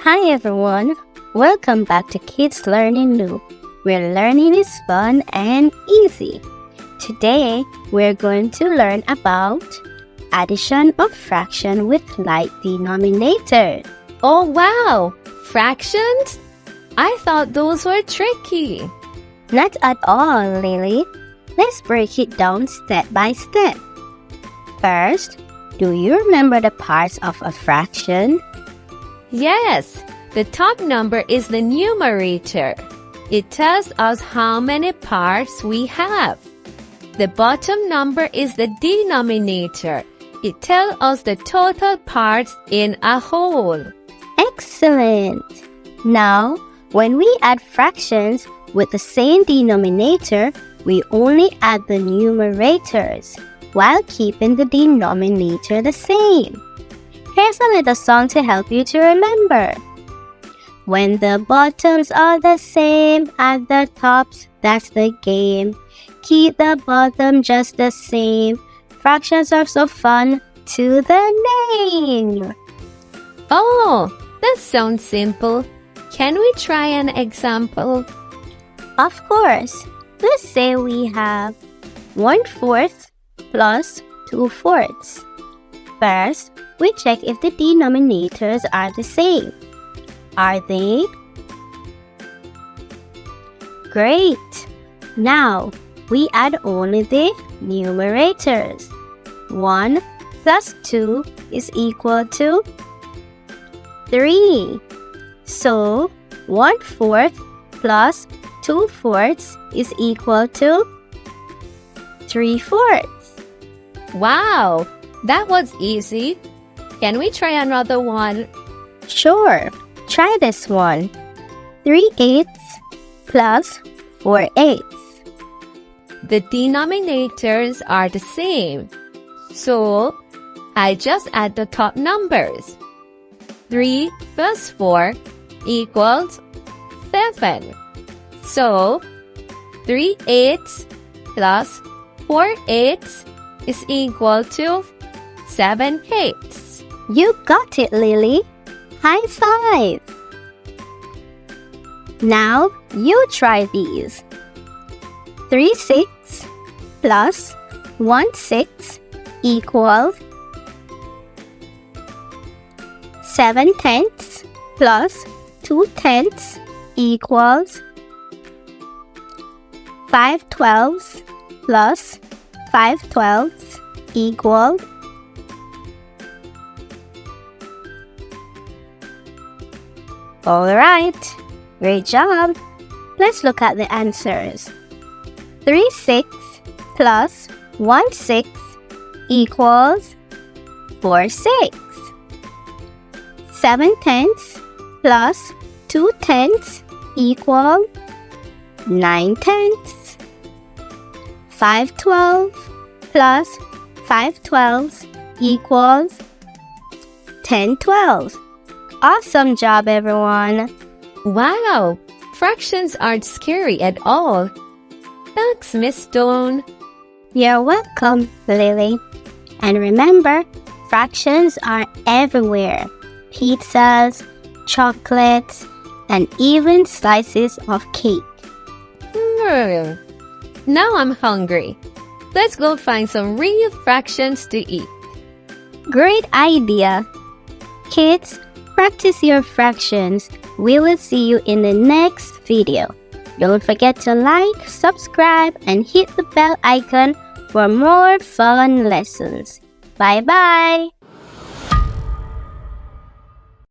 Hi everyone, welcome back to Kids Learning Loop, where learning is fun and easy. Today, we're going to learn about addition of fraction with like denominators. Oh wow! Fractions? I thought those were tricky. Not at all, Lily. Let's break it down step by step. First, do you remember the parts of a fraction? Yes, the top number is the numerator. It tells us how many parts we have. The bottom number is the denominator. It tells us the total parts in a whole. Excellent! Now, when we add fractions with the same denominator, we only add the numerators while keeping the denominator the same. Here's a little song to help you to remember. When the bottoms are the same as the tops, that's the game. Keep the bottom just the same. Fractions are so fun to the name. Oh, that sounds simple. Can we try an example? Of course. Let's say we have 1/4 plus 2/4. First, we check if the denominators are the same. Are they? Great! Now, we add only the numerators. 1 plus 2 is equal to 3. So, 1/4 plus 2/4 is equal to 3/4. Wow, that was easy. Can we try another one? Sure, try this one. 3/8 plus 4/8. The denominators are the same. So, I just add the top numbers. 3 plus 4 equals 7. So, 3/8 plus 4/8 is equal to 7/8. You got it, Lily. High five! Now, you try these. 3/6 plus 1/6 equals 7/10 plus 2/10 equals 5/12 plus 5/12 equals Alright, great job! Let's look at the answers. 3/6 plus 1/6 equals 4/6. 7/10 plus 2/10 equals 9/10. 5/12 plus 5/12 equals 10/12. Awesome job, everyone! Wow, fractions aren't scary at all. Thanks, Miss Stone. You're welcome, Lily. And remember, fractions are everywhere. Pizzas, chocolates, and even slices of cake. Now I'm hungry. Let's go find some real fractions to eat. Great idea! Kids, practice your fractions. We will see you in the next video. Don't forget to like, subscribe, and hit the bell icon for more fun lessons. Bye-bye!